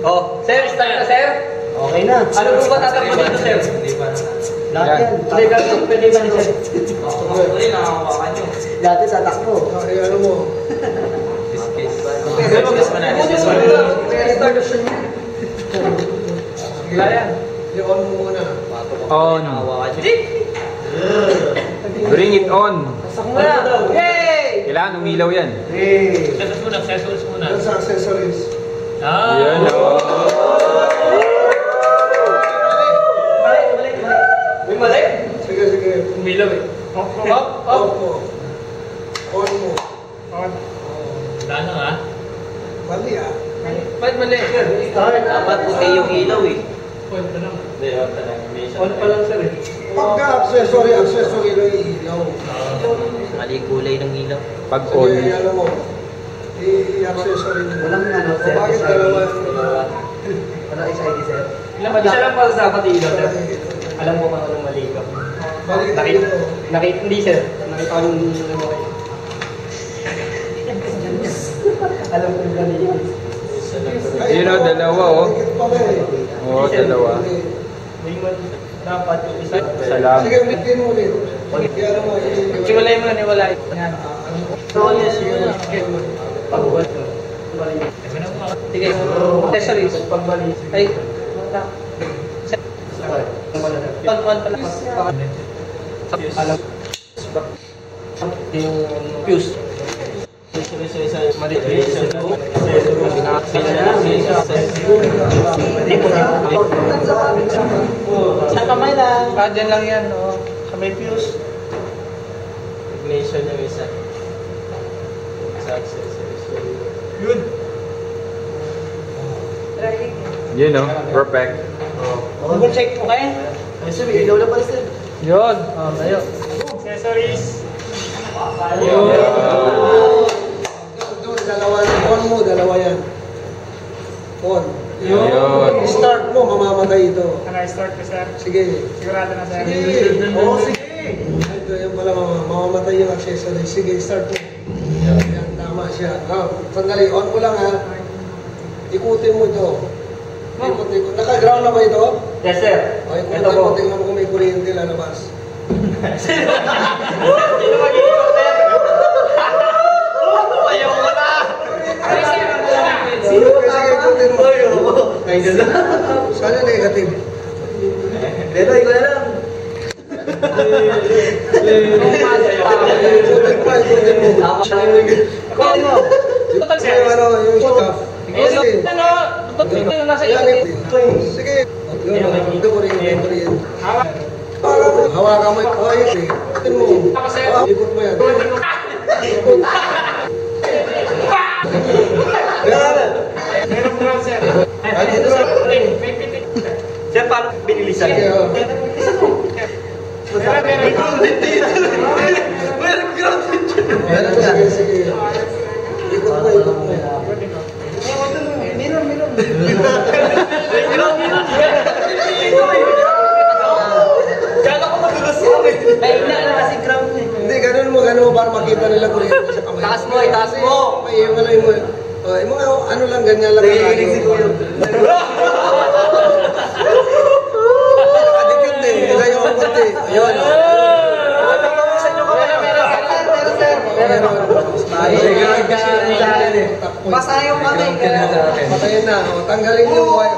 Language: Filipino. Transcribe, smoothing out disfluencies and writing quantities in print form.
Oh, sir, start na, sir. Okay na. Ano po ba tatakbo dito, sir? Lahat yan. Hindi ka pwede ba ni sir? Uli, nakakuha nyo. Dati sa takbo. Ay, ano mo? Discuss mo na. Kaya. I-on mo muna. On. Bring it on. Sak mo na. Yay! Kailangan umilaw yan. Hey! Accessories muna, accessories muna. Ano sa accessories? Yan o. May mali? Sige, sige. Umilaw eh. On mo. On mo. Daan na nga. Mali ah. Ba't mali? Start. Dapat puti yung ilaw eh. Point pa lang. Hindi, on talaga. On pa lang, sir eh. Pagka accessory na ilaw. Mali kulay ng ilaw. Pag on. Sige, ano mo. I-accessory mo. Walang ano, sir. Bakit dalawa? Walang SID, sir. Isa lang para sa dapat ilaw, sir. Alam mo kung anong mali ka. Balik dito. Hindi, sir. Nakita ko yung ano kayo. Alam ko yung mali. Yun o, dalawa o. Dikit pala eh. Oo, dalawa. May mali. Dapat yung isa. Salam. Sige, ulitin mo ulit. Kaya ano mo. Siwalay mo na, niwalay. Yan. So, yes, sige. Pagbuhat mo. Sige. Accessories. Pagbali. Ay. On pala. Alam. Yung fuse. Sa kamay lang. Dyan lang yan, no? Sa may fuse. Ignition yung isa. Sa accessories. Yun. Yun o, perfect. Double check, okay? Ay, sir, may ilaw lang pala, sir. Yun. Tayo. Accessories. Doon, dalawa. On mo, dalawa yan. On. Yun. Start mo, mamamatay ito. Can I start ko, sir? Sige. Sigurado na, sir. Sige. Oo, sige. Ito, yung pala mamamatay yung accessory. Sige, start mo. Yan, tama siya. Sandali, on mo lang ha. Ikutin mo ito. Ikot. Naka-ground na ba ito? Yes, sir. O, ikutin Ito po. mo. Tingnan mo kung may kuryente lalabas. Sino mag-ikot, sir? Ayaw ko na! Sige, ikutin mo. Sana negative. Pero, ikaw na lang. Ikutin mo. Ikutin mo. Sige, ano, yung staff. Sige. Ano? Yung nasa Yan, ikot. sige. Ito ko rin. Hawakan mo ito. Ikutin mo. Ikot mo yan. Ikot. Meron ground, sir. Sir, paano binilisan? Sige, o. Meron ground. Sige. Ikot mo. Kala ko madulas yan eh. Mahina na kasi ground eh. Hindi, ganun mo para makita nila kuryente sa kamay. Taas mo, itaas mo. May wala yung mga ano lang, ganyan lang. Nagiginig si Kuya. Nakadikit eh. Ilayo ang konti. Ayun. Pasayong kami. Patayin na. Tanggalin yung wire.